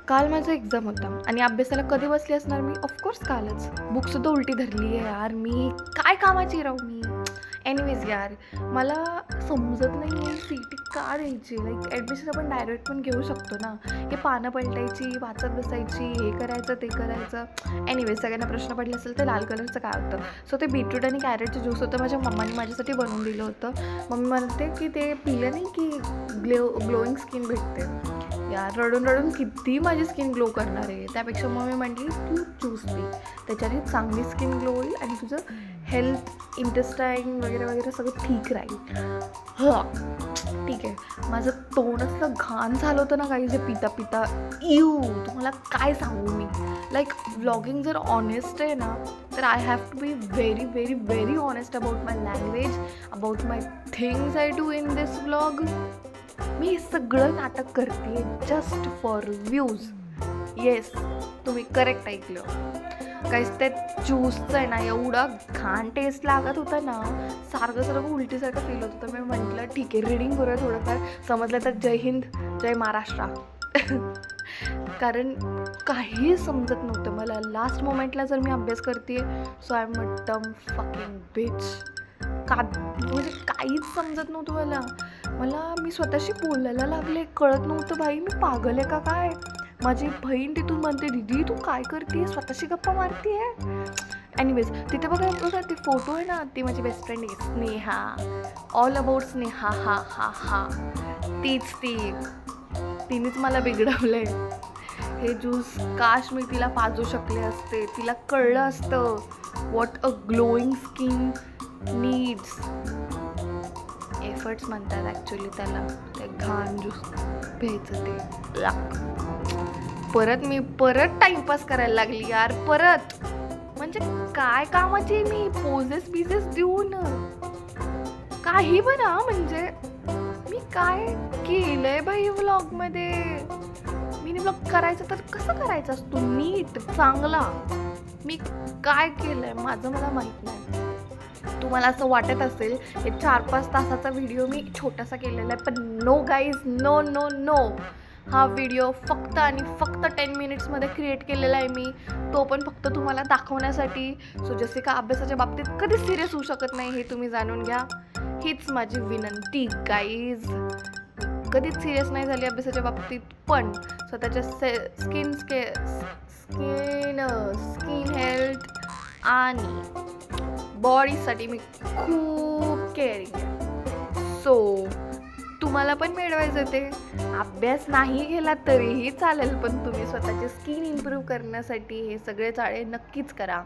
काल माझा एक्झाम होता आणि अभ्यासाला कधी बसली असणार मी? ऑफकोर्स कालच. बुकसुद्धा उलटी धरली आहे यार मी. काय कामाची राहू मी. एनिवेज यार, मला समजत नाही आहे सी ई टी का द्यायची. लाईक ॲडमिशन आपण डायरेक्ट पण घेऊ शकतो ना. हे पानं पलटायची, वाचत बसायची, हे करायचं ते करायचं. एनिवेज सगळ्यांना प्रश्न पडला असेल तर लाल कलरचं काय होतं. सो ते बीटरूट आणि कॅरेटचं ज्यूस होतं. माझ्या मम्माने माझ्यासाठी बनवून दिलं होतं. मम्मी म्हणते की ते पिलं नाही की ग्लोईंग स्किन भेटते. यार रडून रडून किती माझी स्किन ग्लो करणार आहे. त्यापेक्षा मग मी म्हटली तू ज्यूस पी, त्याच्याने चांगली स्किन ग्लो होईल आणि तुझं हेल्थ इंटेस्टाईन वगैरे वगैरे सगळं ठीक राहील. ठीक आहे. माझं तोंड असं घाण झालं होतं ना काही जे पिता पिता. तुम्हाला काय सांगू मी. लाईक व्लॉगिंग जर ऑनेस्ट आहे ना तर I have to be very very very honest about my language, about my things I do in this vlog. मी हे सगळं नाटक करते जस्ट फॉर व्ह्यूज. येस, तुम्ही करेक्ट ऐकलं. काहीच ते ज्यूसचं आहे ना एवढा घाण टेस्ट लागत होता ना, सारखं उलटीसारखं फील होत होतं. मी म्हटलं ठीक आहे रीडिंग करूया थोडंफार, समजलं तर जय हिंद जय महाराष्ट्र. कारण काही समजत नव्हतं मला. लास्ट मोमेंटला जर मी अभ्यास करते सो आय एम अ डम फकिंग बिच. म्हणजे काहीच समजत नव्हतं मला. मी स्वतःशी बोलायला लागले, कळत नव्हतं बाई मी पागल आहे का काय. माझी बहीण तिथून म्हणते दीदी तू काय करते, स्वतःशी गप्पा मारते आहे. एनिवेज तिथे बघा ते फोटो आहे ना, ती माझी बेस्ट फ्रेंड आहे स्नेहा. All about Sneha. हा तीच तिनेच मला बिघडवलं आहे. हे ज्यूस काश मी तिला पाजू शकले असते, तिला कळलं असतं what a glowing skin needs. Efforts म्हणतात ॲक्च्युली त्याला. ते घाण ज्यूस घ्यायचं ते परत टाईमपास करायला लागली यार. परत म्हणजे काय कामाची मी पोजेस देऊन काही बना. म्हणजे मी काय केलंय बाई व्लॉगमध्ये. मी व्लॉग करायचं तर कसं करायचं असतो नीट चांगला. मी काय केलंय माझं मला माहीत नाही. तुम्हाला असं वाटत असेल हे 4-5 तासाचा व्हिडिओ मी छोटासा केलेला आहे, पण no guys, no no no. हा व्हिडिओ फक्त आणि फक्त 10 मिनिट्समध्ये क्रिएट केलेला आहे मी. तो पण फक्त तुम्हाला दाखवण्यासाठी. सो जसे का अभ्यासाच्या बाबतीत कधीच सिरियस होऊ शकत नाही हे तुम्ही जाणून घ्या. हीच माझी विनंती गाईज. कधीच सिरियस नाही झाली अभ्यासाच्या बाबतीत, पण स्वतःच्या स्किन हेल्थ आणि बॉडीसाठी मी खूप केअरिंग आहे. सो तुम्हाला पण मिळवायचं ते. अभ्यास नाही केला तरीही चालेल, पण तुम्ही स्वतःची स्किन इम्प्रूव्ह करण्यासाठी हे सगळे चाळे नक्कीच करा.